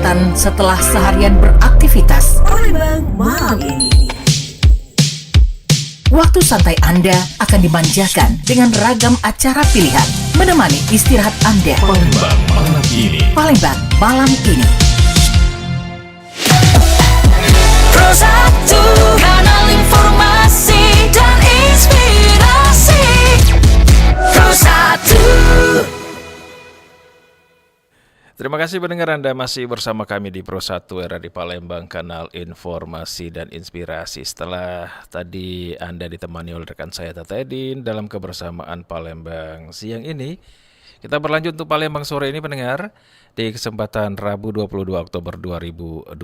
kesehatan setelah seharian beraktivitas. Palembang malam ini. Waktu santai Anda akan dimanjakan dengan ragam acara pilihan, menemani istirahat Anda. Palembang malam ini. Palembang malam ini. Pro 1, kanal informasi dan inspirasi. Pro 1. Terima kasih pendengar, Anda masih bersama kami di Pro 1 Era di Palembang, kanal informasi dan inspirasi. Setelah tadi Anda ditemani oleh rekan saya Tata Edin dalam kebersamaan Palembang siang ini, kita berlanjut untuk Palembang sore ini pendengar di kesempatan Rabu 22 Oktober 2025.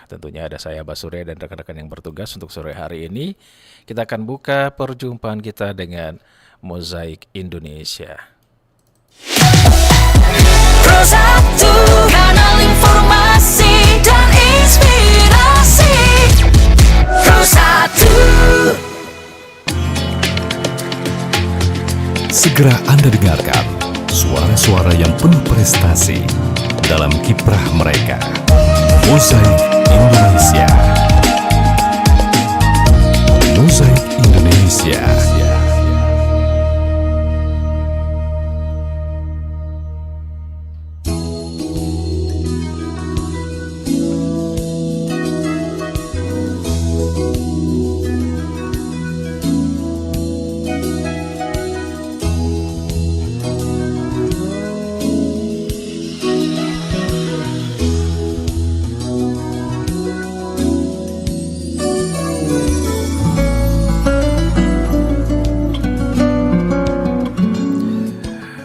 Tentunya ada saya Basure dan rekan-rekan yang bertugas untuk sore hari ini. Kita akan buka perjumpaan kita dengan Mozaik Indonesia. Pro 1, kanal informasi dan inspirasi. Pro 1. Segera Anda dengarkan suara-suara yang penuh prestasi dalam kiprah mereka. Mozaik Indonesia. Mozaik Indonesia.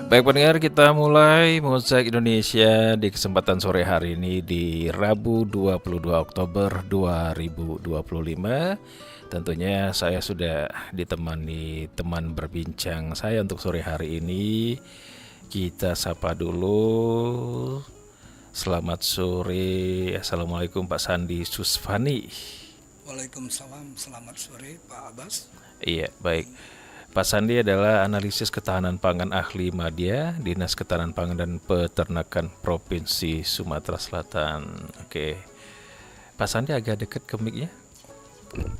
Baik pendengar, kita mulai Mozaik Indonesia di kesempatan sore hari ini di Rabu 22 Oktober 2025. Tentunya saya sudah ditemani teman berbincang saya untuk sore hari ini. Kita sapa dulu. Selamat sore. Assalamualaikum Pak Sandi Susfani. Waalaikumsalam, selamat sore Pak Abbas. Iya, baik. Pak Sandi adalah analisis ketahanan pangan ahli Madya, Dinas Ketahanan Pangan dan Peternakan Provinsi Sumatera Selatan. Oke. Pak Sandi agak dekat ke mic-nya.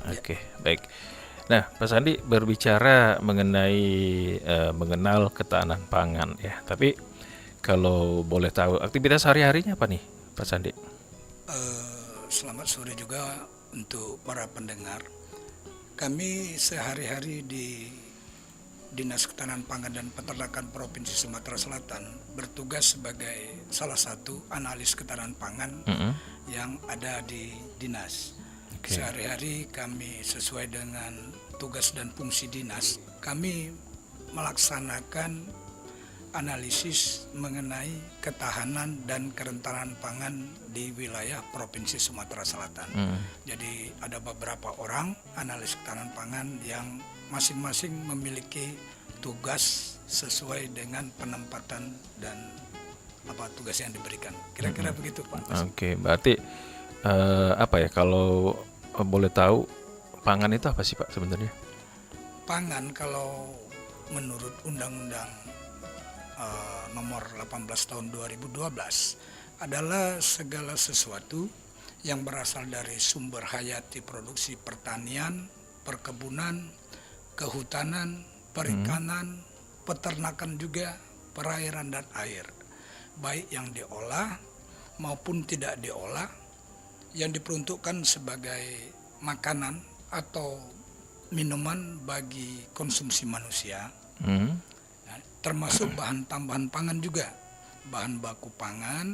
Oke, baik. Nah, Pak Sandi berbicara mengenai mengenal ketahanan pangan ya. Tapi kalau boleh tahu aktivitas sehari-harinya apa nih, Pak Sandi? Selamat sore juga untuk para pendengar. Kami sehari-hari di Dinas Ketahanan Pangan dan Peternakan Provinsi Sumatera Selatan bertugas sebagai salah satu analis ketahanan pangan yang ada di dinas. Sehari-hari kami sesuai dengan tugas dan fungsi dinas, kami melaksanakan analisis mengenai ketahanan dan kerentanan pangan di wilayah Provinsi Sumatera Selatan. Jadi ada beberapa orang analis ketahanan pangan yang masing-masing memiliki tugas sesuai dengan penempatan dan tugas yang diberikan. Kira-kira begitu Pak. Oke, berarti apa ya, kalau boleh tahu pangan itu apa sih Pak sebenarnya? Pangan kalau menurut Undang-Undang nomor 18 tahun 2012 adalah segala sesuatu yang berasal dari sumber hayati produksi pertanian, perkebunan, kehutanan, perikanan, peternakan juga, perairan dan air, baik yang diolah maupun tidak diolah, yang diperuntukkan sebagai makanan atau minuman bagi konsumsi manusia, termasuk bahan tambahan pangan juga, bahan baku pangan,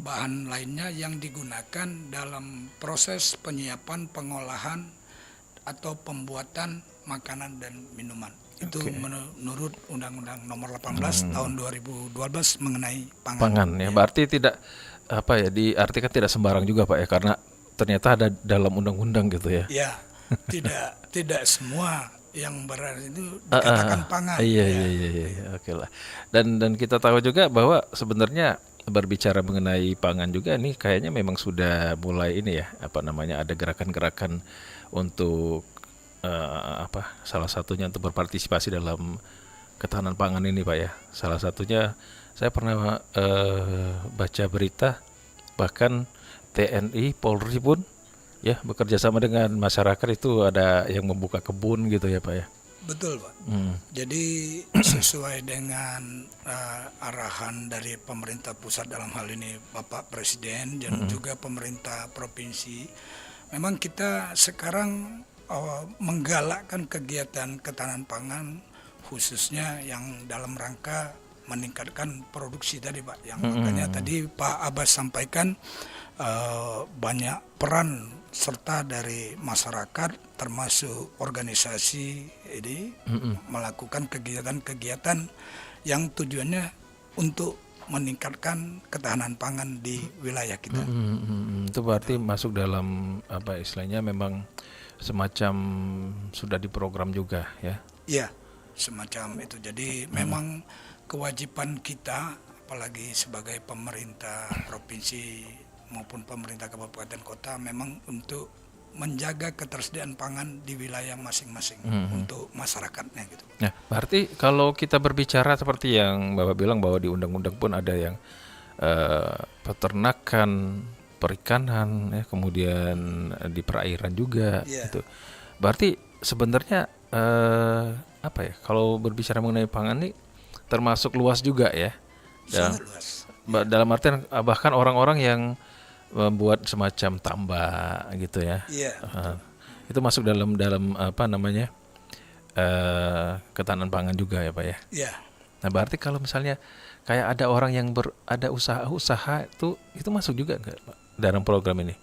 bahan lainnya yang digunakan dalam proses penyiapan, pengolahan atau pembuatan makanan dan minuman. Itu menurut Undang-Undang nomor 18 tahun 2012 mengenai pangan. Pangan ya, berarti tidak diartikan tidak sembarang juga Pak ya, karena ternyata ada dalam undang-undang gitu ya. Ya, tidak semua yang berada itu dikatakan pangan. Iya. Oke lah. Dan kita tahu juga bahwa sebenarnya berbicara mengenai pangan juga nih kayaknya memang sudah mulai ini ya, ada gerakan-gerakan untuk salah satunya untuk berpartisipasi dalam ketahanan pangan ini Pak ya. Salah satunya saya pernah baca berita bahkan TNI, Polri pun ya bekerja sama dengan masyarakat, itu ada yang membuka kebun gitu ya Pak ya. Betul Pak. Hmm. Jadi sesuai dengan arahan dari pemerintah pusat dalam hal ini Bapak Presiden dan juga pemerintah provinsi, memang kita sekarang menggalakkan kegiatan ketahanan pangan khususnya yang dalam rangka meningkatkan produksi tadi Pak. Yang makanya tadi Pak Abbas sampaikan banyak peran serta dari masyarakat termasuk organisasi ini melakukan kegiatan-kegiatan yang tujuannya untuk meningkatkan ketahanan pangan di wilayah kita. Itu berarti masuk dalam apa istilahnya, memang semacam sudah diprogram juga ya. Iya, semacam itu. Jadi memang kewajiban kita, apalagi sebagai pemerintah provinsi maupun pemerintah kabupaten kota, memang untuk menjaga ketersediaan pangan di wilayah masing-masing untuk masyarakatnya gitu. Nah, berarti kalau kita berbicara seperti yang Bapak bilang bahwa di undang-undang pun ada yang peternakan, perikanan, ya, kemudian di perairan juga, gitu. Berarti sebenarnya apa ya? Kalau berbicara mengenai pangan ini termasuk luas juga ya. Sangat luas. Dalam artian bahkan orang-orang yang membuat semacam tambak gitu ya. Iya. Itu masuk dalam apa namanya, ketahanan pangan juga ya Pak ya. Iya. Nah berarti kalau misalnya kayak ada orang yang ada usaha-usaha itu masuk juga nggak Pak dalam program ini?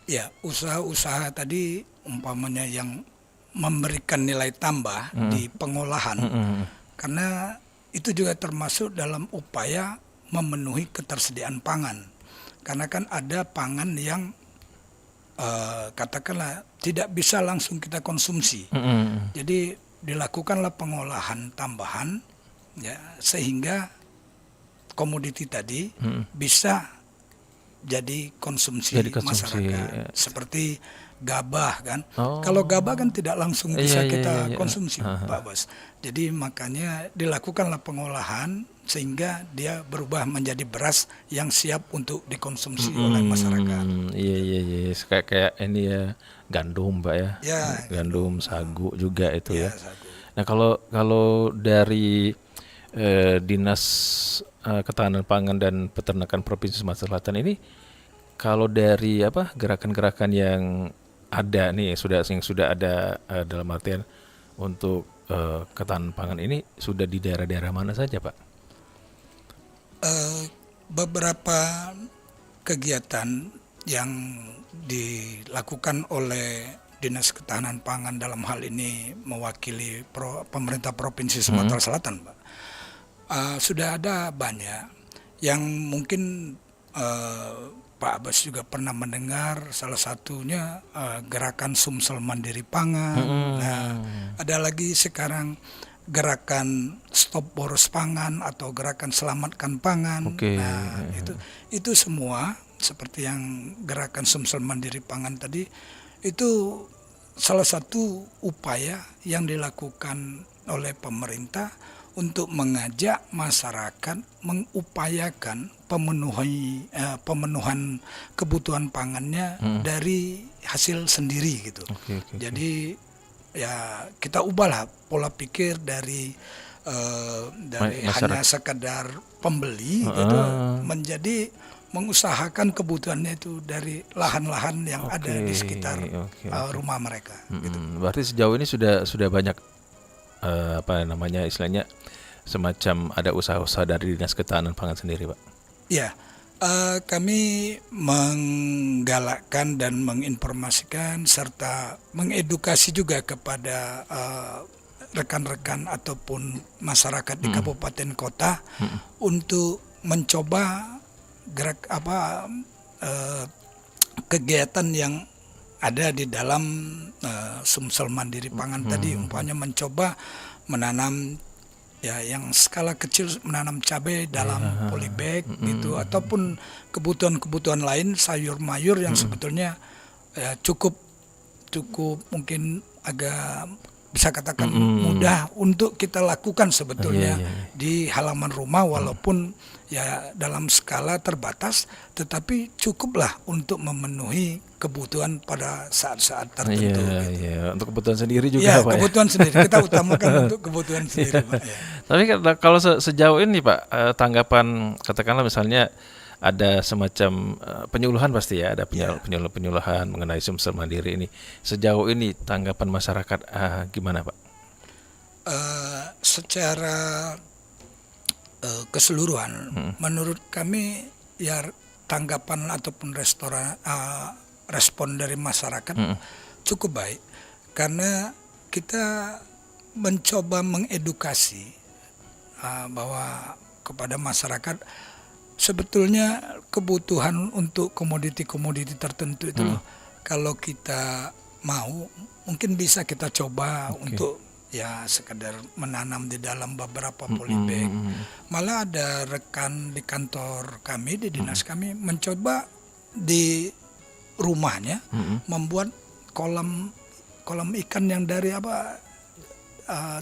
Ya, usaha-usaha tadi umpamanya yang memberikan nilai tambah di pengolahan, karena itu juga termasuk dalam upaya memenuhi ketersediaan pangan. Karena kan ada pangan yang katakanlah tidak bisa langsung kita konsumsi. Jadi dilakukanlah pengolahan tambahan ya, sehingga komoditi tadi bisa jadi konsumsi masyarakat. Seperti gabah kan. Kalau gabah kan tidak langsung bisa kita konsumsi Pak Bos. Jadi makanya dilakukanlah pengolahan sehingga dia berubah menjadi beras yang siap untuk dikonsumsi oleh masyarakat. Iya. Kayak ini ya, gandum Pak ya. Ya, Gandum, sagu juga itu ya. sagu. Nah kalau dari Dinas Ketahanan Pangan dan Peternakan Provinsi Sumatera Selatan ini, kalau dari apa gerakan-gerakan yang ada nih yang sudah ada dalam artian untuk ketahanan pangan ini sudah di daerah-daerah mana saja Pak? Beberapa kegiatan yang dilakukan oleh Dinas Ketahanan Pangan dalam hal ini mewakili pemerintah Provinsi Sumatera Selatan, Pak. Sudah ada banyak yang mungkin Pak Abbas juga pernah mendengar, salah satunya gerakan Sumsel Mandiri Pangan. Nah, ada lagi sekarang gerakan Stop Boros Pangan atau gerakan Selamatkan Pangan. Nah, itu semua seperti yang gerakan Sumsel Mandiri Pangan tadi, itu salah satu upaya yang dilakukan oleh pemerintah untuk mengajak masyarakat mengupayakan pemenuhan kebutuhan pangannya dari hasil sendiri gitu. Jadi ya kita ubahlah pola pikir dari hanya sekadar pembeli gitu, menjadi mengusahakan kebutuhannya itu dari lahan-lahan yang ada di sekitar rumah mereka. Gitu. Berarti sejauh ini sudah banyak apa namanya istilahnya semacam ada usaha-usaha dari Dinas Ketahanan Pangan sendiri, Pak? Ya, kami menggalakkan dan menginformasikan serta mengedukasi juga kepada rekan-rekan ataupun masyarakat di kabupaten kota untuk mencoba kegiatan yang ada di dalam Sumsel Mandiri Pangan tadi, umpamanya mencoba menanam ya yang skala kecil, menanam cabai dalam polybag gitu, ataupun kebutuhan-kebutuhan lain sayur mayur yang sebetulnya ya, cukup mungkin agak bisa katakan mudah untuk kita lakukan sebetulnya di halaman rumah, walaupun ya dalam skala terbatas, tetapi cukuplah untuk memenuhi kebutuhan pada saat-saat tertentu. Iya. Untuk kebutuhan sendiri juga Ya, Pak. kebutuhan sendiri kita utamakan untuk kebutuhan sendiri, Pak. Ya. Tapi kalau sejauh ini Pak, tanggapan katakanlah misalnya ada semacam penyuluhan pasti ya, ada penyuluhan mengenai sumsel mandiri ini. Sejauh ini tanggapan masyarakat gimana Pak? Secara keseluruhan, menurut kami ya tanggapan ataupun respon dari masyarakat cukup baik, karena kita mencoba mengedukasi bahwa kepada masyarakat sebetulnya kebutuhan untuk komoditi-komoditi tertentu itu kalau kita mau mungkin bisa kita coba untuk ya sekedar menanam di dalam beberapa polybag. Malah ada rekan di kantor kami, di dinas kami mencoba di rumahnya membuat kolam ikan yang dari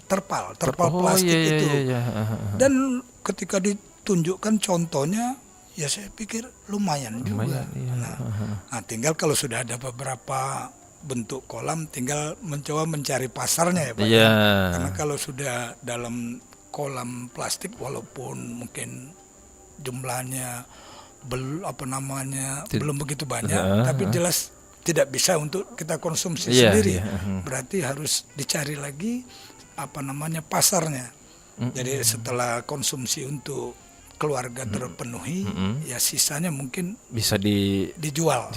terpal plastik itu. Dan ketika ditunjukkan contohnya, ya saya pikir lumayan juga. Nah, tinggal kalau sudah ada beberapa bentuk kolam, tinggal mencoba mencari pasarnya ya Pak. Karena kalau sudah dalam kolam plastik, walaupun mungkin jumlahnya belum begitu banyak, tapi jelas tidak bisa untuk kita konsumsi sendiri. Berarti harus dicari lagi pasarnya. Jadi setelah konsumsi untuk keluarga terpenuhi, ya sisanya mungkin bisa dijual.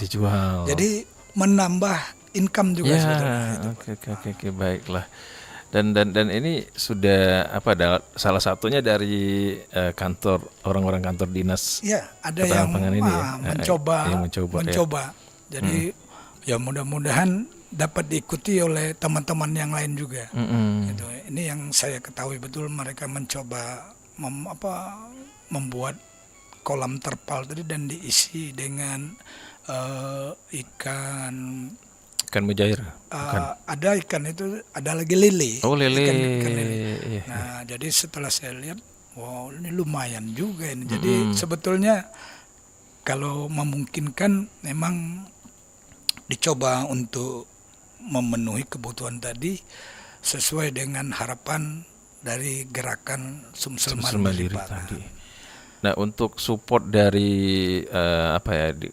Jadi menambah income juga sebetulnya. Oke, baiklah. Dan ini sudah salah satunya dari kantor orang-orang kantor dinas. Ya, ada yang mencoba. Jadi ya mudah-mudahan dapat diikuti oleh teman-teman yang lain juga. Gitu. Ini yang saya ketahui betul, mereka mencoba membuat kolam terpal tadi dan diisi dengan ikan mujair. Ada ikan itu, ada lagi lele. Oh, lele. Ikan lele. Nah, jadi setelah saya lihat, wow, ini lumayan juga ini. Jadi sebetulnya kalau memungkinkan memang dicoba untuk memenuhi kebutuhan tadi sesuai dengan harapan dari gerakan sumsel mandiri tadi. Nah, untuk support dari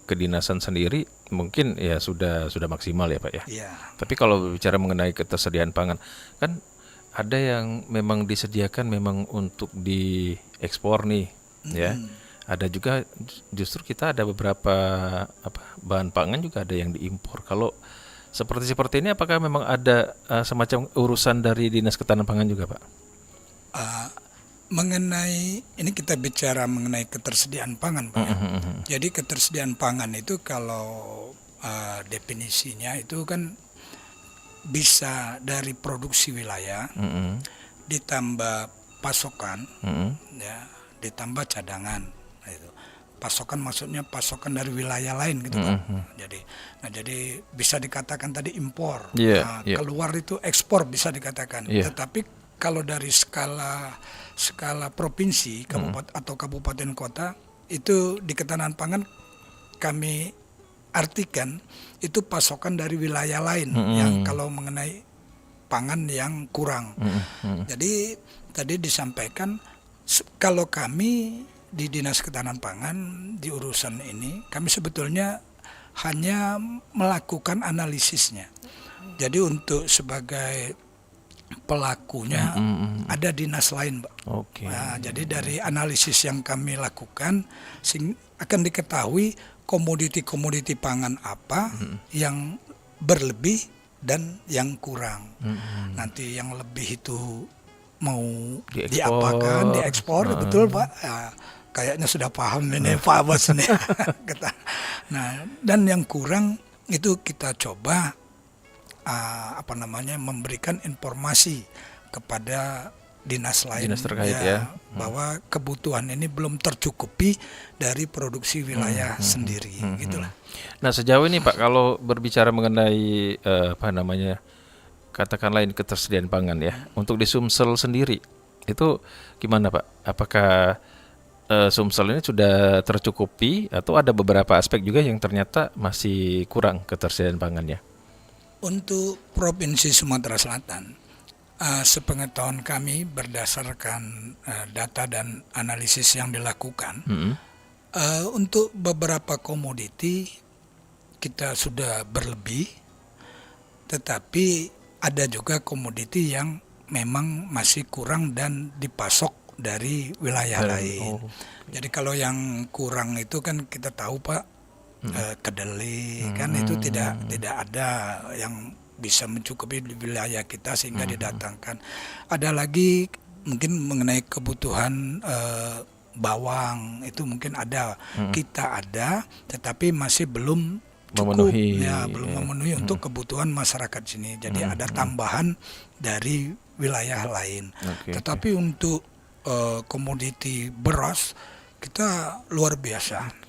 kedinasan sendiri mungkin ya sudah maksimal ya Pak ya. Iya. Tapi kalau bicara mengenai ketersediaan pangan, kan ada yang memang disediakan memang untuk diekspor nih, ya. Ada juga justru kita ada beberapa bahan pangan juga ada yang diimpor. Kalau seperti ini apakah memang ada semacam urusan dari Dinas Ketahanan Pangan juga Pak? Mengenai ini kita bicara mengenai ketersediaan pangan Pak. Jadi ketersediaan pangan itu kalau definisinya itu kan bisa dari produksi wilayah ditambah pasokan, ya, ditambah cadangan. Nah, itu pasokan maksudnya pasokan dari wilayah lain gitu Pak. Jadi bisa dikatakan tadi impor, keluar itu ekspor bisa dikatakan. Tetapi kalau dari skala provinsi, kabupaten kota, itu di ketahanan pangan kami artikan itu pasokan dari wilayah lain yang kalau mengenai pangan yang kurang. Jadi tadi disampaikan kalau kami di Dinas Ketahanan Pangan di urusan ini kami sebetulnya hanya melakukan analisisnya. Jadi untuk sebagai pelakunya ada dinas lain, Pak. Nah, jadi dari analisis yang kami lakukan akan diketahui komoditi pangan apa yang berlebih dan yang kurang. Nanti yang lebih itu mau diapakan, diekspor, betul Pak. Ya, kayaknya sudah paham ini Pak Bos nih. Nah, dan yang kurang itu kita coba memberikan informasi kepada dinas lain, dinas terkait bahwa kebutuhan ini belum tercukupi dari produksi wilayah sendiri, gitulah. Nah, sejauh ini Pak, kalau berbicara mengenai katakanlah ini ketersediaan pangan ya. Untuk di Sumsel sendiri itu gimana Pak? Apakah Sumsel ini sudah tercukupi atau ada beberapa aspek juga yang ternyata masih kurang ketersediaan pangannya? Untuk Provinsi Sumatera Selatan, sepengetahuan kami berdasarkan data dan analisis yang dilakukan, untuk beberapa komoditi kita sudah berlebih, tetapi ada juga komoditi yang memang masih kurang dan dipasok dari wilayah lain. Jadi kalau yang kurang itu kan kita tahu Pak, kedelai kan itu tidak ada yang bisa mencukupi di wilayah kita sehingga didatangkan. Ada lagi mungkin mengenai kebutuhan bawang itu mungkin ada, kita ada, tetapi masih belum cukup, belum memenuhi untuk kebutuhan masyarakat sini. Jadi ada tambahan dari wilayah lain. Tetapi untuk komoditi beras kita luar biasa.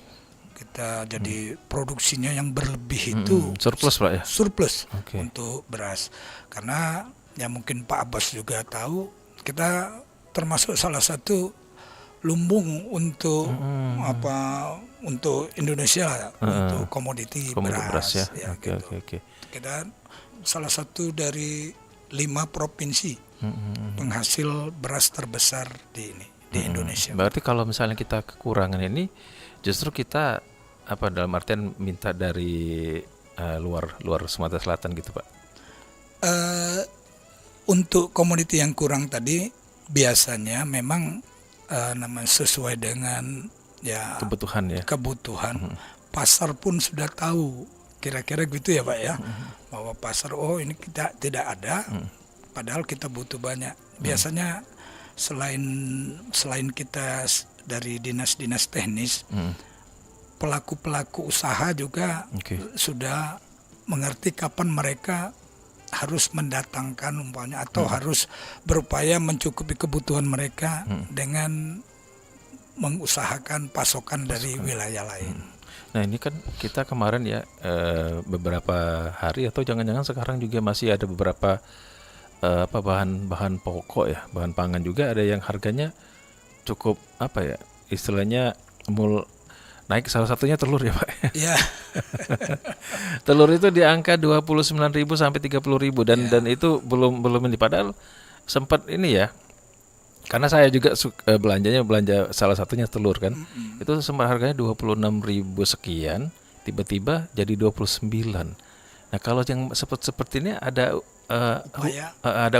Kita jadi produksinya yang berlebih itu surplus Pak ya? Surplus untuk beras. Karena ya mungkin Pak Abbas juga tahu, kita termasuk salah satu lumbung untuk untuk Indonesia untuk komoditi beras ya. Ya, gitu. Kita salah satu dari 5 provinsi penghasil beras terbesar di Indonesia. Berarti kalau misalnya kita kekurangan ini, justru kita dalam artian minta dari luar Sumatera Selatan gitu Pak? Untuk komoditi yang kurang tadi biasanya memang sesuai dengan kebutuhan. Pasar pun sudah tahu kira-kira gitu ya Pak ya, bahwa pasar ini kita tidak ada, padahal kita butuh banyak. Biasanya selain kita dari dinas-dinas teknis, pelaku-pelaku usaha juga sudah mengerti kapan mereka harus mendatangkan umpamanya atau harus berupaya mencukupi kebutuhan mereka dengan mengusahakan pasokan dari wilayah lain. Nah ini kan kita kemarin ya beberapa hari atau jangan-jangan sekarang juga masih ada beberapa bahan pokok ya, bahan pangan juga ada yang harganya cukup istilahnya naik, salah satunya telur ya Pak. Iya. Telur itu di angka 29.000 sampai 30.000 dan itu belum ini, padahal sempat ini ya. Karena saya juga belanja salah satunya telur kan. Itu sempat harganya 26.000 sekian, tiba-tiba jadi 29. Nah, kalau yang seperti ini ada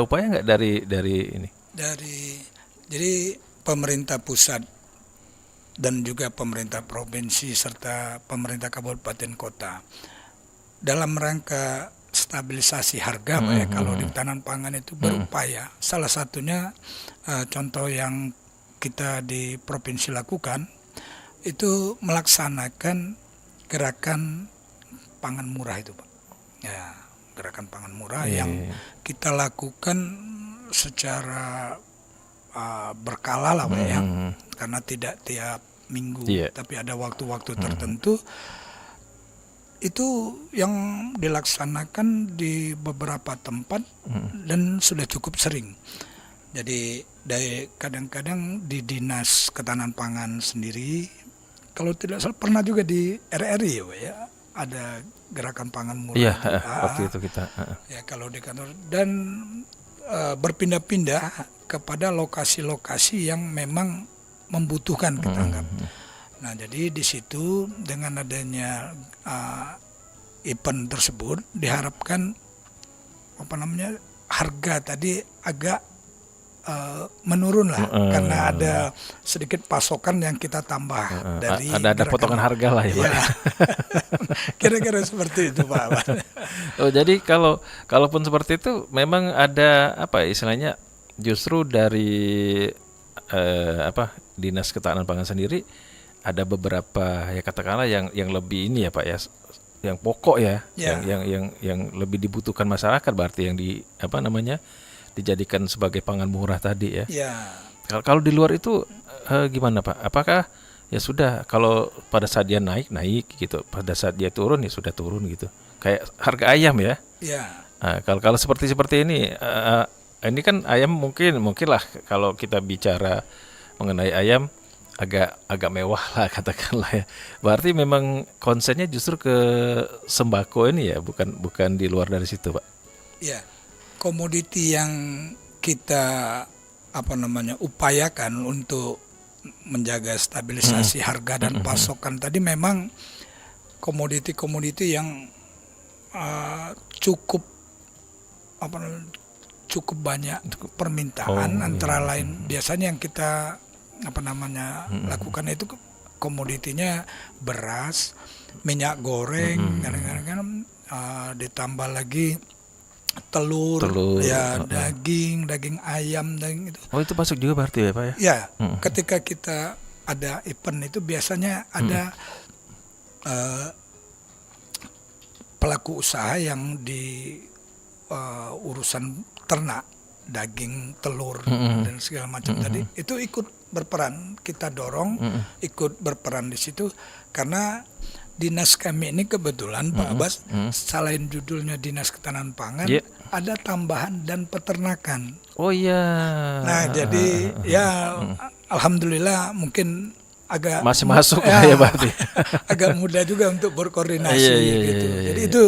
upaya nggak dari ini? Jadi pemerintah pusat dan juga pemerintah provinsi serta pemerintah kabupaten kota dalam rangka stabilisasi harga Pak ya, kalau di ketahanan pangan itu berupaya. Salah satunya contoh yang kita di provinsi lakukan itu melaksanakan gerakan pangan murah itu Pak. Ya, gerakan pangan murah yang kita lakukan secara berkala lah Pak ya. Karena tidak tiap minggu, tapi ada waktu-waktu tertentu. Itu yang dilaksanakan di beberapa tempat dan sudah cukup sering. Jadi kadang-kadang di Dinas Ketahanan Pangan sendiri, kalau tidak salah pernah juga di RRI ya, ada gerakan pangan murah. Iya, waktu itu kita. Ya kalau di kantor dan berpindah-pindah kepada lokasi-lokasi yang memang membutuhkan kita anggap. Nah jadi di situ dengan adanya event tersebut diharapkan harga tadi agak menurun lah karena ada sedikit pasokan yang kita tambah dari ada potongan harga lah ya Pak. Kira-kira seperti itu Pak. Oh jadi kalaupun seperti itu memang ada istilahnya justru dari Dinas Ketahanan Pangan sendiri ada beberapa ya katakanlah yang lebih ini ya Pak ya, yang pokok ya, yang lebih dibutuhkan masyarakat, berarti yang dijadikan sebagai pangan murah tadi ya. Kalau di luar itu gimana Pak? Apakah ya sudah kalau pada saat dia naik gitu, pada saat dia turun ya sudah turun gitu, kayak harga ayam ya? Kalau seperti ini kan ayam mungkinlah kalau kita bicara mengenai ayam agak mewah lah katakanlah ya. Berarti memang konsennya justru ke sembako ini ya, bukan di luar dari situ, Pak. Ya, komoditi yang kita upayakan untuk menjaga stabilisasi harga dan pasokan tadi memang komoditi-komoditi yang cukup banyak permintaan, antara lain biasanya yang kita lakukan itu komoditinya beras, minyak goreng, kadang-kadang ditambah lagi telur, ya daging ayam, daging itu. Oh, itu masuk juga berarti ya, Pak ya? Ya, ketika kita ada event itu biasanya ada pelaku usaha yang di urusan ternak, daging, telur dan segala macam tadi itu ikut berperan, kita dorong ikut berperan di situ karena dinas kami ini kebetulan Pak Abbas, selain judulnya Dinas Ketahanan Pangan, ada tambahan dan peternakan. Oh iya. Nah jadi ya alhamdulillah mungkin agak masih masuk ya berarti. Agak mudah juga untuk berkoordinasi gitu. Jadi itu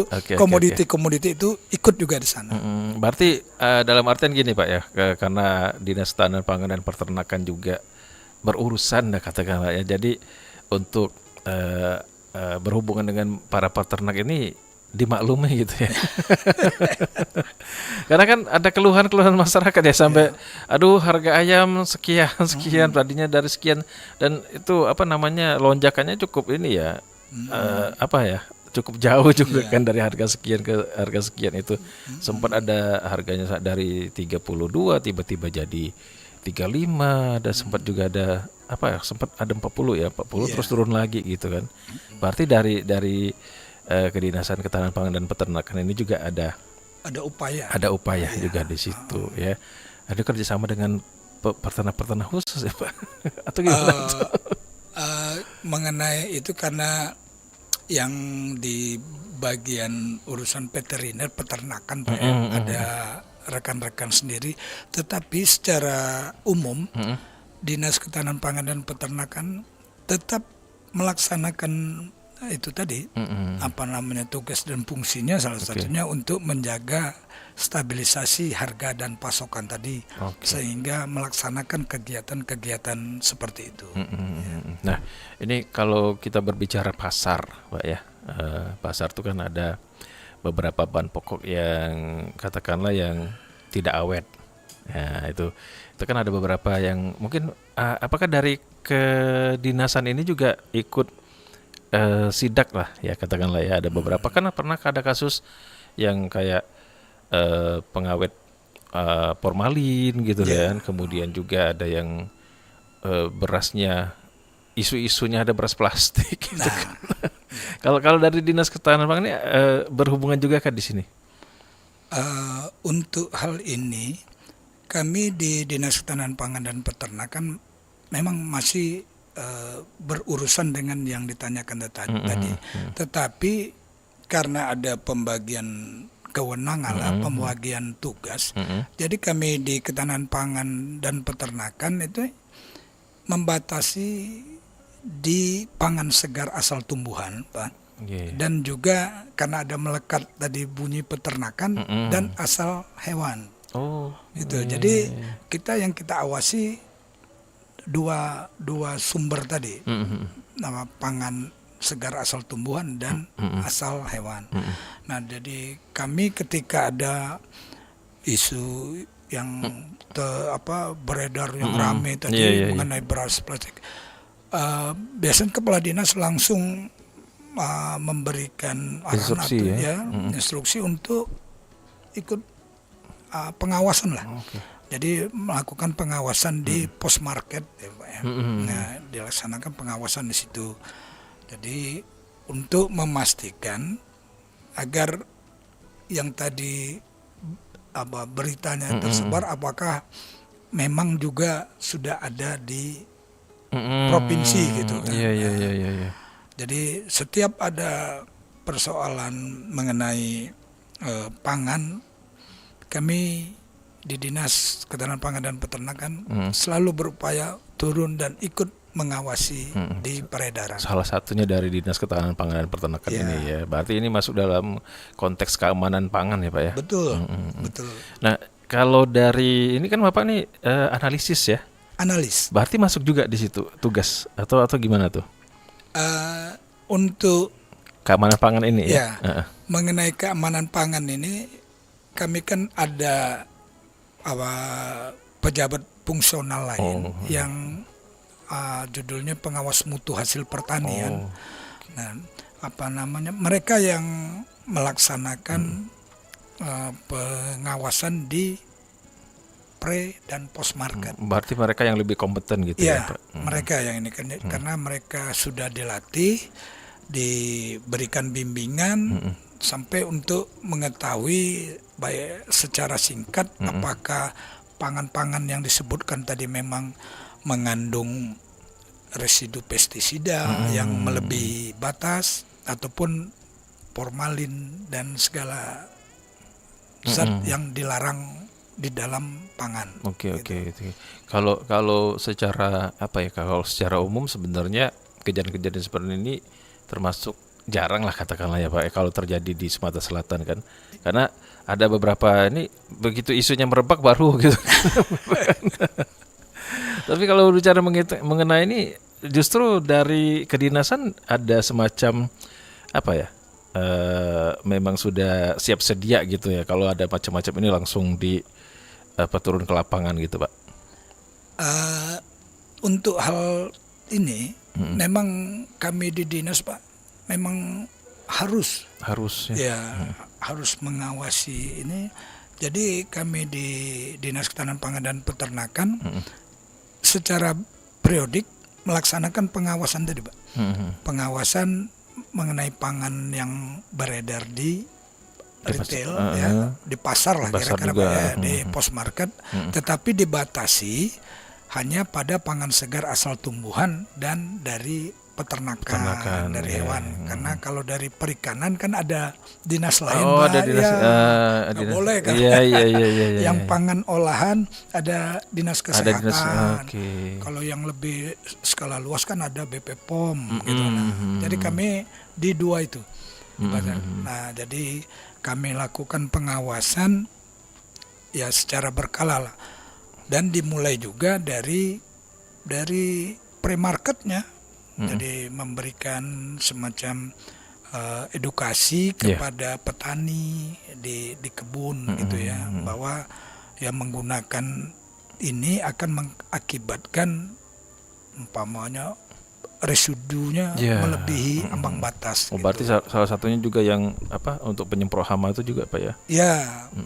komoditi itu ikut juga di sana. Berarti dalam artian gini Pak ya, karena Dinas Ketahanan Pangan dan Peternakan juga berurusan katakanlah ya. Jadi untuk berhubungan dengan para peternak ini dimaklumi gitu ya. Karena kan ada keluhan-keluhan masyarakat ya sampai aduh harga ayam sekian tadinya dari sekian, dan itu lonjakannya cukup ini ya. Cukup jauh juga kan dari harga sekian ke harga sekian itu. Sempat ada harganya dari 32 tiba-tiba jadi 35, dan sempat juga ada sempat ada 40 terus turun lagi gitu kan. Berarti dari Kedinasan Ketahanan Pangan dan Peternakan ini juga ada upaya juga di situ ya. Ada kerjasama dengan peternak khusus ya Pak atau gimana? Mengenai itu karena yang di bagian urusan veteriner peternakan Pak ada rekan-rekan sendiri, tetapi secara umum Dinas Ketahanan Pangan dan Peternakan tetap melaksanakan itu tadi tugas dan fungsinya, salah satunya untuk menjaga stabilisasi harga dan pasokan tadi, sehingga melaksanakan kegiatan-kegiatan seperti itu. Nah ini kalau kita berbicara pasar Pak ya, pasar itu kan ada beberapa bahan pokok yang katakanlah yang tidak awet. Ya, itu kan ada beberapa yang mungkin apakah dari kedinasan ini juga ikut sidak lah ya katakanlah ya, ada beberapa kan pernah ada kasus yang kayak pengawet formalin gitu kan, kemudian juga ada yang berasnya isu-isunya ada beras plastik gitu kan. Kalau dari Dinas Ketahanan Pangan ini berhubungan juga kan di sini? Untuk hal ini kami di Dinas Ketahanan Pangan dan Peternakan memang masih berurusan dengan yang ditanyakan tadi. Tetapi karena ada pembagian kewenangan pembagian tugas, jadi kami di Ketahanan Pangan dan Peternakan itu membatasi di pangan segar asal tumbuhan Pak. Dan juga karena ada melekat tadi bunyi peternakan dan asal hewan. Jadi yang kita awasi dua sumber tadi, nama pangan segar asal tumbuhan dan asal hewan. Nah jadi kami ketika ada isu yang beredar yang ramai tadi mengenai beras plastik, biasanya kepala dinas langsung memberikan arahan instruksi untuk ikut pengawasan lah. Jadi melakukan pengawasan di pos market ya Pak ya. Nah, dilaksanakan pengawasan di situ. Jadi untuk memastikan agar yang tadi beritanya tersebar apakah memang juga sudah ada di provinsi gitu kan. Jadi setiap ada persoalan mengenai pangan, kami di Dinas Ketahanan Pangan dan Peternakan selalu berupaya turun dan ikut mengawasi di peredaran. Salah satunya dari Dinas Ketahanan Pangan dan Peternakan Ya. ini ya. Berarti ini masuk dalam konteks keamanan pangan ya Pak ya. Betul, betul. Nah, kalau dari ini kan Bapak nih analisis ya. Analis. Berarti masuk juga di situ tugas atau gimana tuh? Untuk Keamanan pangan ini ya. ya mengenai keamanan pangan ini, kami kan ada pejabat fungsional lain yang judulnya pengawas mutu hasil pertanian. Nah, mereka yang melaksanakan pengawasan di pre dan post market. Berarti mereka yang lebih kompeten gitu ya, Ya, Pak. mereka yang ini kan karena mereka sudah dilatih, diberikan bimbingan sampai untuk mengetahui baik secara singkat apakah pangan-pangan yang disebutkan tadi memang mengandung residu pestisida yang melebihi batas ataupun formalin dan segala zat yang dilarang di dalam pangan. Oke. Kalau secara kalau secara umum sebenarnya kejadian-kejadian seperti ini termasuk jarang lah katakanlah ya Pak kalau terjadi di Sumatera Selatan kan. Karena ada beberapa ini begitu isunya merebak baru gitu. Tapi kalau bicara mengenai ini justru dari kedinasan ada semacam memang sudah siap sedia gitu ya kalau ada macam-macam ini langsung turun ke lapangan gitu Pak. Untuk hal ini memang kami di dinas Pak memang harus harus mengawasi ini. Jadi kami di Dinas Ketahanan Pangan dan Peternakan secara periodik melaksanakan pengawasan tadi Pak. Pengawasan mengenai pangan yang beredar di retail di pasar lah kira-kira Pak ya, di post market, tetapi dibatasi hanya pada pangan segar asal tumbuhan dan dari peternakan dari hewan. Karena kalau dari perikanan kan ada dinas lain Pak. Ada dinas, nggak boleh kan. Iya. Yang pangan olahan ada dinas kesehatan. Kalau yang lebih skala luas kan ada BP POM gitu. Jadi kami di dua itu. Nah, jadi kami lakukan pengawasan ya secara berkala lah. Dan dimulai juga dari pre-marketnya. Jadi memberikan semacam edukasi kepada petani di kebun gitu ya, bahwa yang menggunakan ini akan mengakibatkan umpamanya residunya melebihi ambang batas. Berarti salah satunya juga yang untuk penyemprot hama itu juga Pak ya? Ya,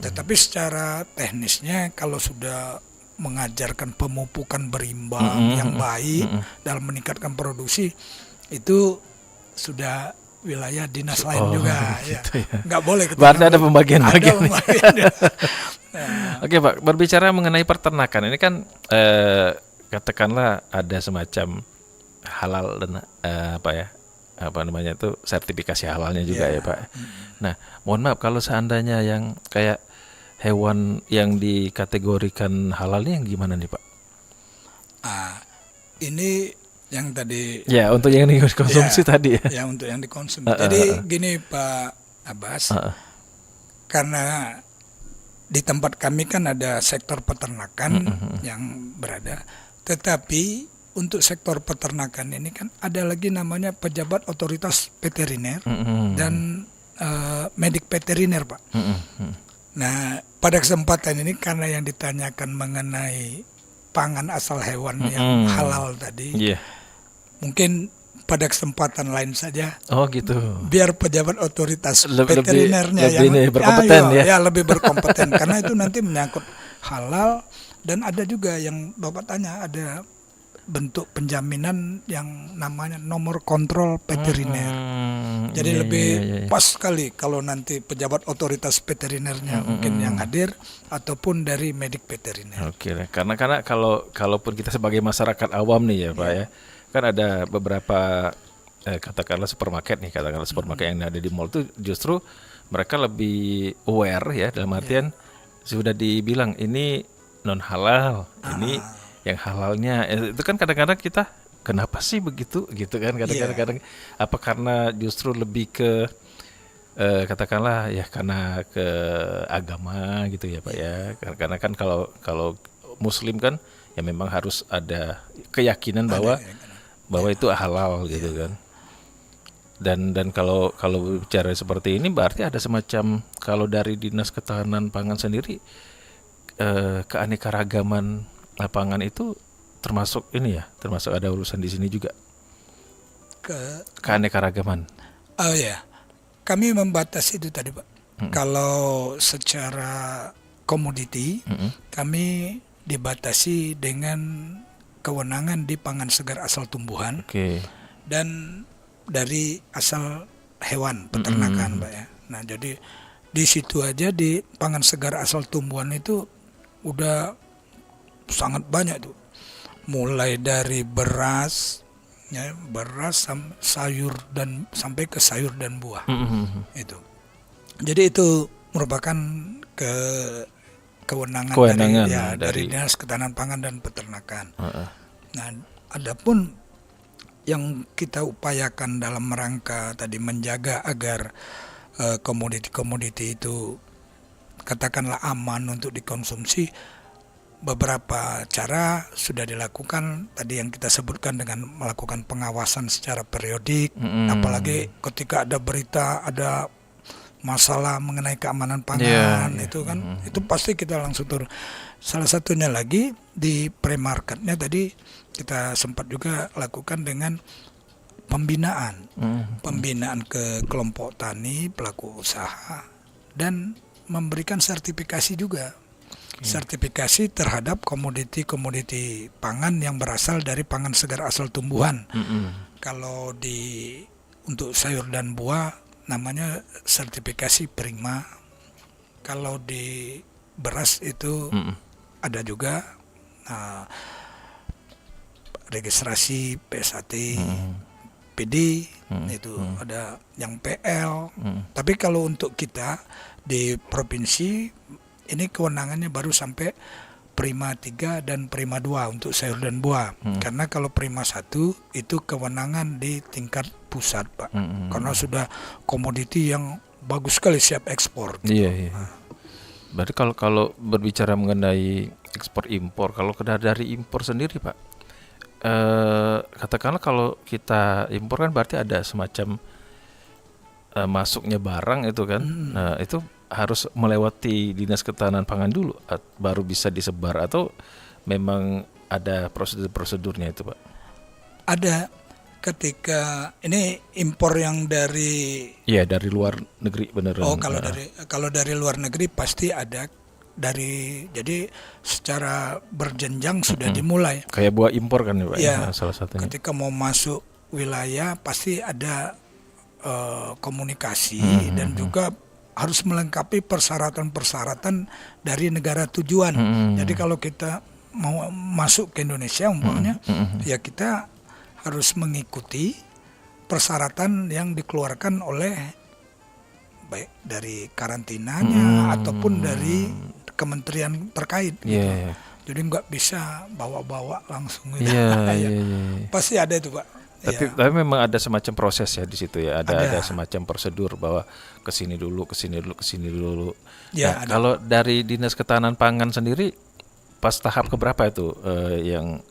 tetapi secara teknisnya kalau sudah mengajarkan pemupukan berimbang yang baik dalam meningkatkan produksi, itu sudah wilayah dinas lain juga gitu ya. Nggak boleh berarti ada pembagian-bagian. Nah. Oke Pak, berbicara mengenai peternakan ini kan katakanlah ada semacam halal dan sertifikasi halalnya juga ya Pak. Nah, mohon maaf kalau seandainya yang kayak hewan yang dikategorikan halal ini yang gimana nih Pak? Ini yang tadi. Ya, untuk yang dikonsumsi tadi ya. Ya, untuk yang dikonsumsi. Jadi gini Pak Abbas, karena di tempat kami kan ada sektor peternakan yang berada, tetapi untuk sektor peternakan ini kan ada lagi namanya pejabat otoritas veteriner dan medik veteriner Pak. Nah, pada kesempatan ini karena yang ditanyakan mengenai pangan asal hewan yang halal tadi, mungkin pada kesempatan lain saja. Oh gitu. Biar pejabat otoritas veterinernya lebih berkompeten ya lebih berkompeten karena itu nanti menyangkut halal dan ada juga yang Bapak tanya ada bentuk penjaminan yang namanya nomor kontrol veteriner. Jadi lebih pas sekali kalau nanti pejabat otoritas veterinernya mungkin yang hadir ataupun dari medik veteriner. Oke, karena kalaupun kita sebagai masyarakat awam nih ya Pak ya, kan ada beberapa katakanlah supermarket yang ada di mall itu justru mereka lebih aware ya, dalam artian sudah dibilang ini non halal, ini yang halalnya. Itu kan kadang-kadang kita kenapa sih begitu gitu kan, kadang-kadang apa karena justru lebih ke katakanlah ya karena ke agama gitu ya Pak ya, karena kan kalau Muslim kan ya memang harus ada keyakinan bahwa itu halal gitu kan. Dan kalau bicara seperti ini berarti ada semacam, kalau dari Dinas Ketahanan Pangan sendiri keanekaragaman pangan itu termasuk ini ya, termasuk ada urusan di sini juga keanekaragaman. Oh ya, kami membatasi itu tadi Pak. Kalau secara komoditi kami dibatasi dengan kewenangan di pangan segar asal tumbuhan dan dari asal hewan peternakan Pak ya. Nah jadi di situ aja di pangan segar asal tumbuhan itu udah sangat banyak tuh, mulai dari beras ya, sayur dan sampai ke sayur dan buah itu. Jadi itu merupakan kewenangan dari Dinas Ketahanan Pangan dan Peternakan. Nah, adapun yang kita upayakan dalam rangka tadi menjaga agar komoditi-komoditi itu katakanlah aman untuk dikonsumsi, beberapa cara sudah dilakukan tadi yang kita sebutkan dengan melakukan pengawasan secara periodik, apalagi ketika ada berita ada masalah mengenai keamanan pangan itu kan itu pasti kita langsung turun. Salah satunya lagi di pre-marketnya tadi kita sempat juga lakukan dengan pembinaan ke kelompok tani, pelaku usaha, dan memberikan sertifikasi juga. Sertifikasi terhadap komoditi-komoditi pangan yang berasal dari pangan segar asal tumbuhan. Kalau untuk sayur dan buah namanya sertifikasi prima. Kalau di beras itu ada juga registrasi PSAT, PD, itu ada yang PL. Tapi kalau untuk kita di provinsi ini kewenangannya baru sampai Prima 3 dan Prima 2 untuk sayur dan buah. Karena kalau Prima 1 itu kewenangan di tingkat pusat, Pak. Karena sudah komoditi yang bagus sekali siap ekspor. Gitu. Iya. Berarti kalau berbicara mengenai ekspor impor, kalau dari impor sendiri, Pak, katakanlah kalau kita impor kan berarti ada semacam masuknya barang itu kan. Nah, itu harus melewati Dinas Ketahanan Pangan dulu baru bisa disebar, atau memang ada prosedur-prosedurnya itu, Pak? Ada. Ketika ini impor yang dari dari luar negeri beneran. Oh, kalau dari luar negeri pasti ada jadi secara berjenjang sudah dimulai. Kayak buah impor kan ya, Pak? Ya, salah satunya. Ketika mau masuk wilayah pasti ada komunikasi dan juga harus melengkapi persyaratan-persyaratan dari negara tujuan. Jadi kalau kita mau masuk ke Indonesia umpamanya, ya kita harus mengikuti persyaratan yang dikeluarkan oleh baik dari karantinanya ataupun dari kementerian terkait. Gitu. Jadi nggak bisa bawa-bawa langsung. Pasti ada itu, Pak. Tapi memang ada semacam proses ya di situ ya, ada semacam prosedur bahwa kesini dulu. Ya, nah, kalau dari Dinas Ketahanan Pangan sendiri pas tahap keberapa itu yang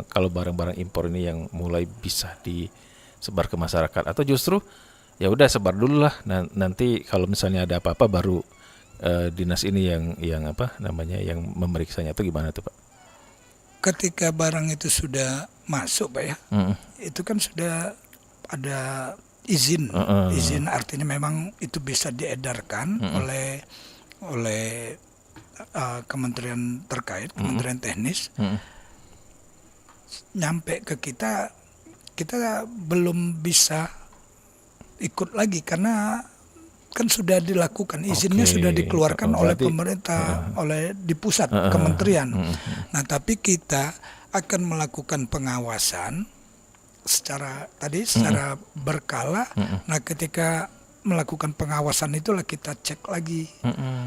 kalau barang-barang impor ini yang mulai bisa disebar ke masyarakat, atau justru ya udah sebar dulu lah, nanti kalau misalnya ada apa-apa baru dinas ini yang yang memeriksanya, itu gimana tuh, Pak? Ketika barang itu sudah masuk, Pak ya, itu kan sudah ada izin. Izin artinya memang itu bisa diedarkan oleh kementerian terkait, kementerian teknis. Nyampe ke kita belum bisa ikut lagi karena kan sudah dilakukan, izinnya sudah dikeluarkan oleh pemerintah, oleh di pusat kementerian. Nah, tapi kita akan melakukan pengawasan secara berkala. Nah, ketika melakukan pengawasan itulah kita cek lagi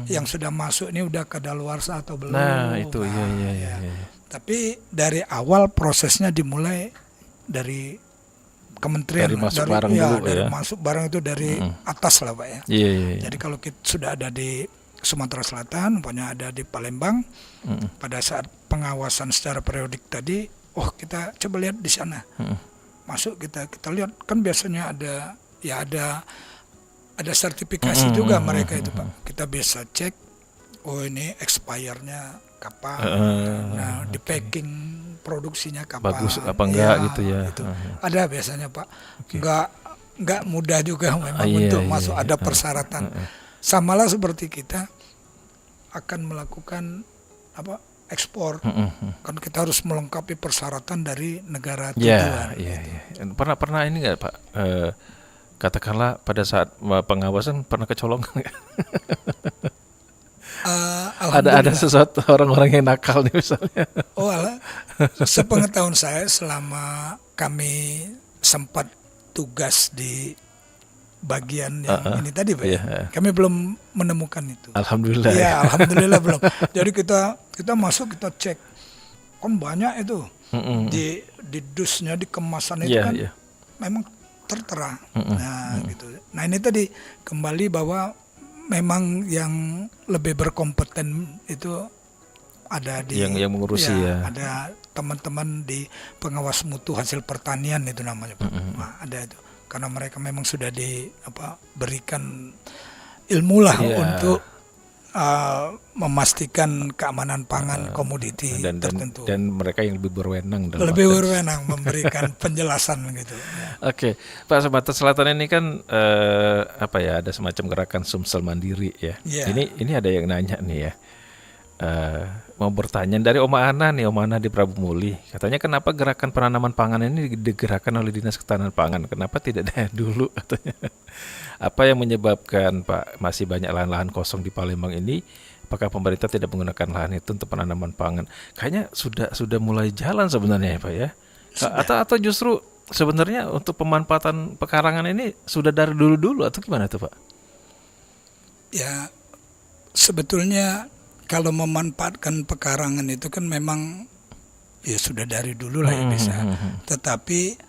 yang sudah masuk ini udah kadaluarsa atau belum. Nah, itu Nah, iya. Tapi dari awal prosesnya dimulai dari kementerian, Dari masuk barang dulu dari ya. masuk barang itu dari atas lah Pak ya. Iya. Jadi kalau kita sudah ada di Sumatera Selatan, umpamanya ada di Palembang, pada saat pengawasan secara periodik tadi, kita coba lihat di sana. Masuk kita lihat kan biasanya ada sertifikasi juga mereka itu Pak. Kita bisa cek, ini expirednya kapan, di packing produksinya kapan, Bagus apa enggak gitu ya. Gitu. Ada biasanya Pak, enggak mudah juga memang Iya, untuk iya, masuk, iya. ada persyaratan. Samalah seperti kita akan melakukan ekspor, kan kita harus melengkapi persyaratan dari negara tujuan. Iya. Pernah ini nggak Pak? Katakanlah pada saat pengawasan pernah kecolongan nggak? Ada sesuatu orang-orang yang nakal nih misalnya. Sepengetahuan saya selama kami sempat tugas di bagian yang ini tadi Pak, kami belum menemukan itu. Alhamdulillah. Ya, alhamdulillah belum. Jadi kita masuk, kita cek, kan banyak itu di dusnya, di kemasan itu kan memang tertera. Gitu. Nah ini tadi kembali bahwa memang yang lebih berkompeten itu ada di yang mengurusi ya. Ada teman-teman di pengawas mutu hasil pertanian itu namanya Pak. Nah, ada itu. Karena mereka memang sudah diberikan ilmu lah untuk memastikan keamanan pangan komoditi tertentu. Dan mereka yang lebih berwenang memberikan penjelasan gitu. Oke, Pak, Sumatera Selatan ini kan ada semacam gerakan Sumsel Mandiri ya. Ini ada yang nanya nih ya. Mau bertanya dari Oma Ana di Prabu Muli. Katanya kenapa gerakan penanaman pangan ini digerakkan oleh Dinas Ketahanan Pangan? Kenapa tidak dari dulu katanya? Apa yang menyebabkan Pak masih banyak lahan-lahan kosong di Palembang ini? Apakah pemerintah tidak menggunakan lahan itu untuk penanaman pangan? Kayaknya sudah mulai jalan sebenarnya ya Pak ya. Atau justru sebenarnya untuk pemanfaatan pekarangan ini sudah dari dulu atau gimana tuh Pak? Ya, sebetulnya kalau memanfaatkan pekarangan itu kan memang ya sudah dari dulu lah ya bisa. Tetapi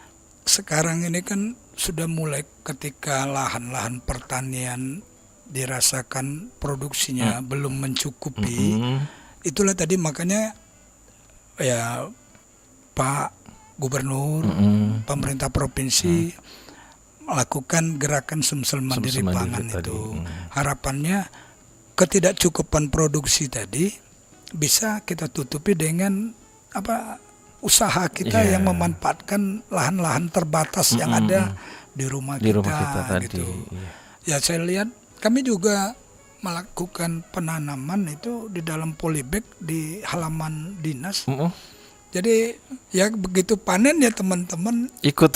sekarang ini kan sudah mulai ketika lahan-lahan pertanian dirasakan produksinya belum mencukupi. Itulah tadi makanya ya Pak Gubernur, pemerintah provinsi melakukan gerakan Sumsel Mandiri Pangan itu. Harapannya ketidakcukupan produksi tadi bisa kita tutupi dengan usaha kita yang memanfaatkan lahan-lahan terbatas yang ada di rumah kita gitu. Ya saya lihat kami juga melakukan penanaman itu di dalam polybag di halaman dinas. Jadi ya begitu panen ya teman-teman ikut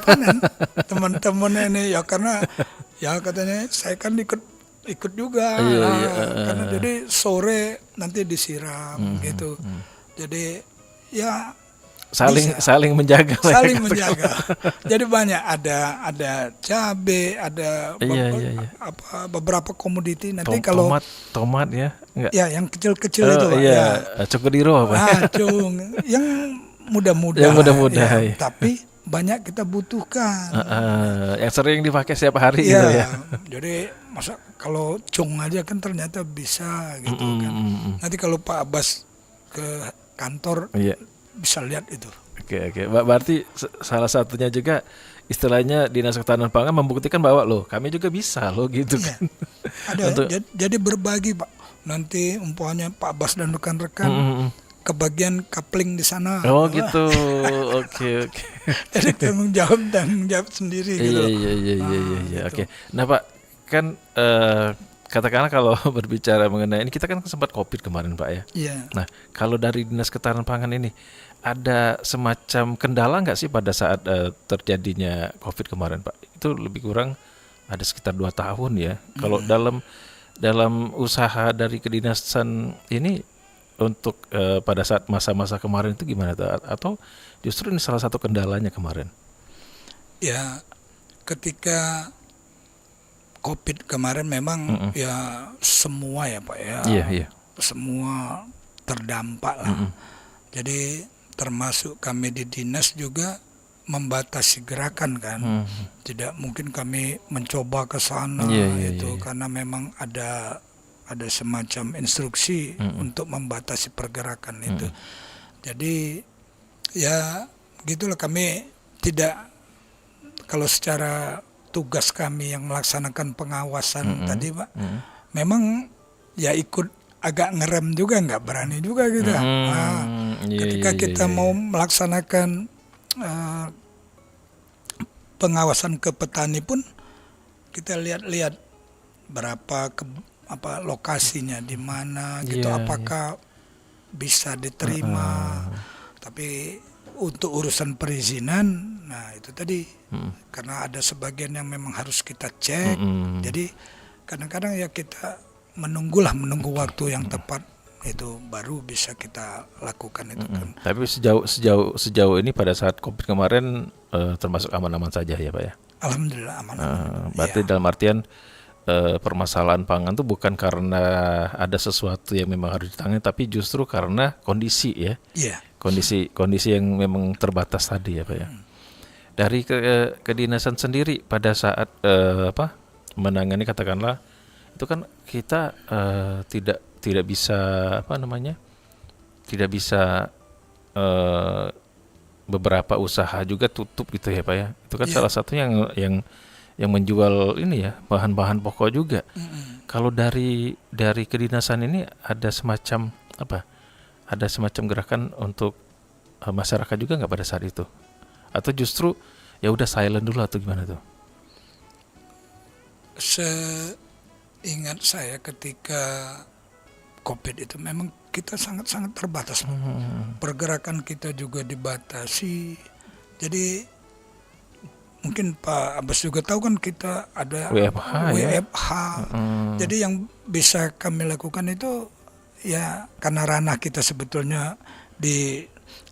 panen. Teman-teman ini ya karena ya katanya saya kan ikut juga, karena jadi sore nanti disiram gitu. Jadi ya saling menjaga. Jadi banyak ada cabe, ada beberapa komoditi. Nanti kalau tomat ya, enggak? Ya yang kecil-kecil itu Pak. Cokodiro apa? Yang mudah-mudah. Ya. Tapi banyak kita butuhkan. Yang sering dipakai setiap hari gitu ya. Jadi masa kalau cung aja kan ternyata bisa gitu kan. Nanti kalau Pak Abbas ke kantor bisa lihat itu. Oke. Berarti salah satunya juga istilahnya Dinas Ketahanan Pangan membuktikan bahwa kami juga bisa gitu kan. Ada jadi berbagi Pak. Nanti umpamanya Pak Abbas dan rekan-rekan kebagian coupling di sana. Oh gitu. Oke. Jadi tanggung jawab sendiri gitu. Iya. Oke. Nah Pak, kan katakanlah kalau berbicara mengenai ini, kita kan sempat COVID kemarin Pak ya. Iya. Nah kalau dari Dinas Ketahanan Pangan ini ada semacam kendala nggak sih pada saat terjadinya COVID kemarin Pak? Itu lebih kurang ada sekitar 2 tahun ya. Kalau dalam usaha dari kedinasan ini untuk pada saat masa-masa kemarin itu gimana tuh? Atau justru ini salah satu kendalanya kemarin? Ya, ketika COVID kemarin memang ya semua ya Pak ya, Iya. semua terdampak lah. Jadi termasuk kami di dinas juga membatasi gerakan kan. Tidak mungkin kami mencoba ke sana Iya. karena memang ada semacam instruksi untuk membatasi pergerakan itu. Jadi ya gitulah, kami tidak, kalau secara tugas kami yang melaksanakan pengawasan tadi Pak, memang ya ikut agak ngerem juga, nggak berani juga gitu. Ketika kita mau melaksanakan pengawasan ke petani pun kita lihat-lihat berapa lokasinya di mana gitu, apakah bisa diterima. Tapi untuk urusan perizinan, nah itu tadi karena ada sebagian yang memang harus kita cek. Jadi kadang-kadang ya kita menunggu waktu yang tepat, itu baru bisa kita lakukan itu kan. Tapi sejauh ini pada saat COVID kemarin termasuk aman-aman saja ya Pak ya. Alhamdulillah aman. Berarti dalam artian permasalahan pangan itu bukan karena ada sesuatu yang memang harus ditangani, tapi justru karena kondisi ya. Iya. Kondisi yang memang terbatas tadi ya Pak ya. Dari kedinasan sendiri pada saat menangani, katakanlah itu kan kita tidak bisa tidak bisa beberapa usaha juga tutup gitu ya Pak ya. Itu kan salah satu yang menjual ini ya, bahan-bahan pokok juga. Kalau dari kedinasan ini ada semacam ada semacam gerakan untuk masyarakat juga nggak pada saat itu? Atau justru ya udah silent dulu atau gimana tuh? Seingat saya ketika COVID itu memang kita sangat-sangat terbatas. Pergerakan kita juga dibatasi. Jadi mungkin Pak Abbas juga tahu kan kita ada WFH. Jadi yang bisa kami lakukan itu ya karena ranah kita sebetulnya di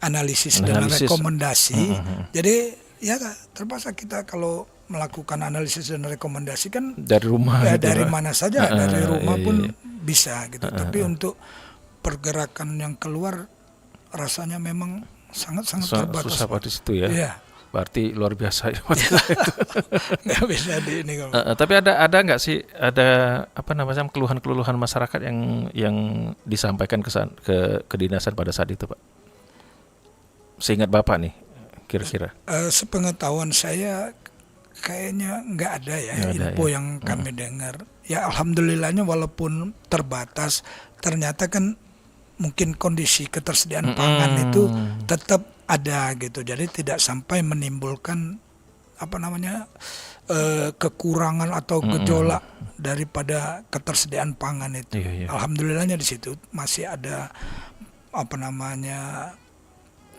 analisis dan rekomendasi. Jadi ya terpaksa kita kalau melakukan analisis dan rekomendasi kan dari rumah ya, gitu, dari Pak. mana saja, dari rumah pun bisa gitu. Tapi untuk pergerakan yang keluar rasanya memang sangat-sangat terbatas. Susah pada situ ya. Iya. Berarti luar biasa ya. Nggak bisa di ini kalau. Tapi ada nggak sih keluhan-keluhan masyarakat yang disampaikan ke kedinasan pada saat itu Pak? Seingat Bapak nih kira-kira. Sepengetahuan saya kayaknya nggak ada ya info yang kami dengar. Ya alhamdulillahnya walaupun terbatas, ternyata kan mungkin kondisi ketersediaan pangan itu tetap ada gitu. Jadi tidak sampai menimbulkan kekurangan atau gejolak daripada ketersediaan pangan itu. Iya. Alhamdulillahnya di situ masih ada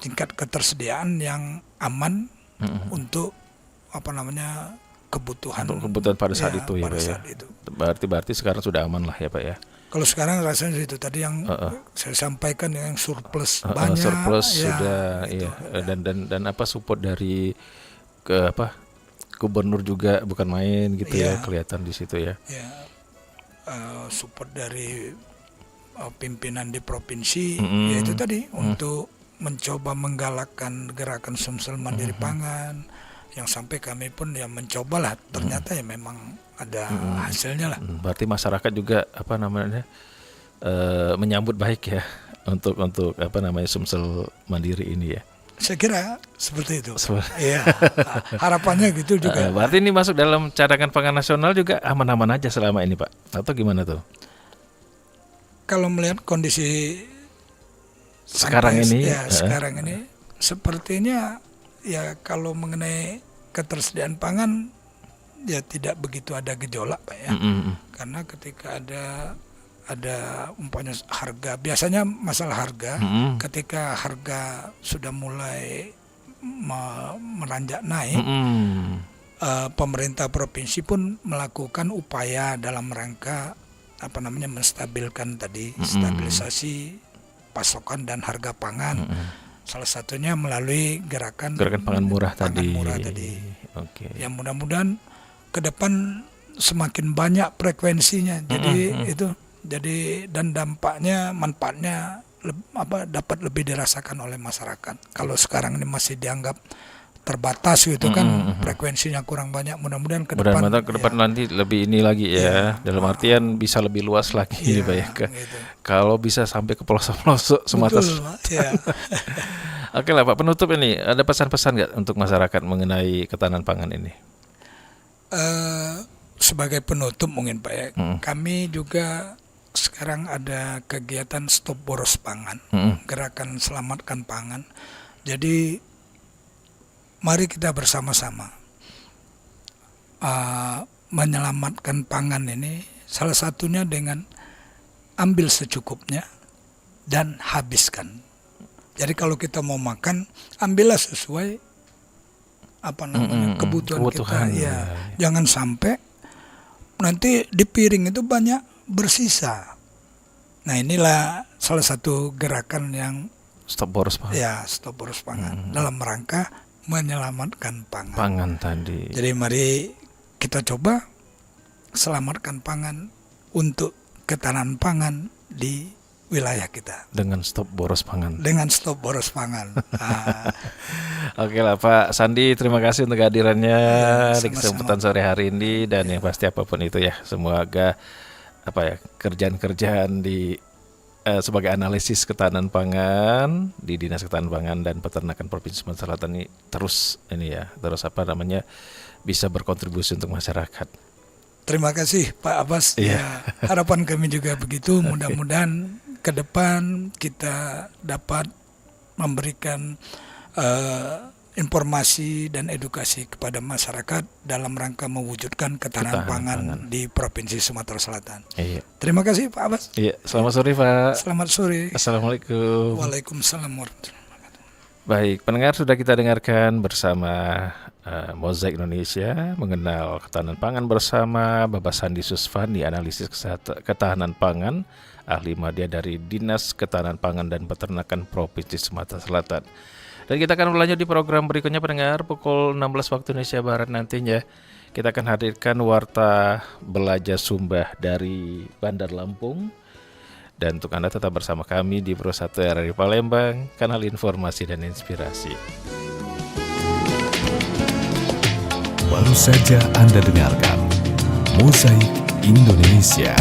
tingkat ketersediaan yang aman untuk kebutuhan pada saat itu ya pada Pak saat ya. itu. Berarti sekarang sudah aman lah ya Pak ya. Kalau sekarang rasanya itu tadi yang saya sampaikan yang surplus banyak surplus ya, sudah gitu, ya. Dan support dari gubernur juga bukan main gitu ya, kelihatan di situ ya. Ya, support dari pimpinan di provinsi yaitu tadi untuk mencoba menggalakkan gerakan Sumsel Mandiri Pangan, yang sampai kami pun ya mencobalah, ternyata ya memang ada hasilnya lah. Berarti masyarakat juga menyambut baik ya untuk Sumsel Mandiri ini ya. Saya kira seperti itu. Iya, harapannya gitu juga. Berarti ini masuk dalam cadangan pangan nasional juga aman-aman aja selama ini Pak, atau gimana tuh? Kalau melihat kondisi sekarang ini sepertinya ya kalau mengenai ketersediaan pangan ya tidak begitu ada gejolak Pak ya. Karena ketika ada umpamanya harga, biasanya masalah harga, ketika harga sudah mulai menanjak naik, pemerintah provinsi pun melakukan upaya dalam rangka menstabilkan tadi, stabilisasi pasokan dan harga pangan. Salah satunya melalui gerakan pangan murah tadi. Oke. Ya mudah-mudahan ke depan semakin banyak frekuensinya. Jadi itu dan manfaatnya dapat lebih dirasakan oleh masyarakat. Kalau sekarang ini masih dianggap terbatas gitu kan, frekuensinya kurang banyak. Mudah-mudahan ke depan nanti lebih ini lagi ya. Dalam artian bisa lebih luas lagi Iya, Pak ya. gitu. Kalau bisa sampai ke pelosok-pelosok Sumatera. Betul, Pak. Ya. Oke lah Pak, penutup ini ada pesan-pesan nggak untuk masyarakat mengenai ketahanan pangan ini? Sebagai penutup mungkin Pak ya, kami juga sekarang ada kegiatan stop boros pangan, gerakan selamatkan pangan. Jadi mari kita bersama-sama menyelamatkan pangan ini, salah satunya dengan ambil secukupnya dan habiskan. Jadi kalau kita mau makan, ambillah sesuai kebutuhan kita. Ya, jangan sampai nanti di piring itu banyak bersisa. Nah, inilah salah satu gerakan yang Stop boros pangan. ya stop boros pangan dalam rangka menyelamatkan pangan. Pangan tadi. Jadi mari kita coba selamatkan pangan untuk ketahanan pangan di wilayah kita Dengan stop boros pangan. dengan stop boros pangan. Oke lah Pak Sandi, terima kasih untuk kehadirannya di sama-sama. kesempatan sore hari ini, dan yang pasti apapun itu ya, semoga kerjaan-kerjaan di sebagai analisis ketahanan pangan di Dinas Ketahanan Pangan dan Peternakan Provinsi Sumatera Selatan ini terus bisa berkontribusi untuk masyarakat. Terima kasih Pak Abbas. Iya. Ya, harapan kami juga begitu. Mudah-mudahan ke depan kita dapat memberikan informasi dan edukasi kepada masyarakat dalam rangka mewujudkan ketahanan pangan di Provinsi Sumatera Selatan. Iya. Terima kasih Pak Abbas. Iya, selamat sore Pak. Selamat sore. Assalamualaikum. Waalaikumsalam warahmatullahi wabarakatuh. Baik, pendengar, sudah kita dengarkan bersama Mozaik Indonesia mengenal ketahanan pangan bersama Bapak Sandi Susfandi, analisis ketahanan pangan, ahli media dari Dinas Ketahanan Pangan dan Peternakan Provinsi Sumatera Selatan. Dan kita akan berlanjut di program berikutnya pendengar, pukul 16 waktu Indonesia Barat nantinya. Kita akan hadirkan Warta Belajar Sumba dari Bandar Lampung. Dan untuk Anda tetap bersama kami di Pro 1 RRI Palembang, kanal informasi dan inspirasi. Baru saja Anda dengarkan Mozaik Indonesia.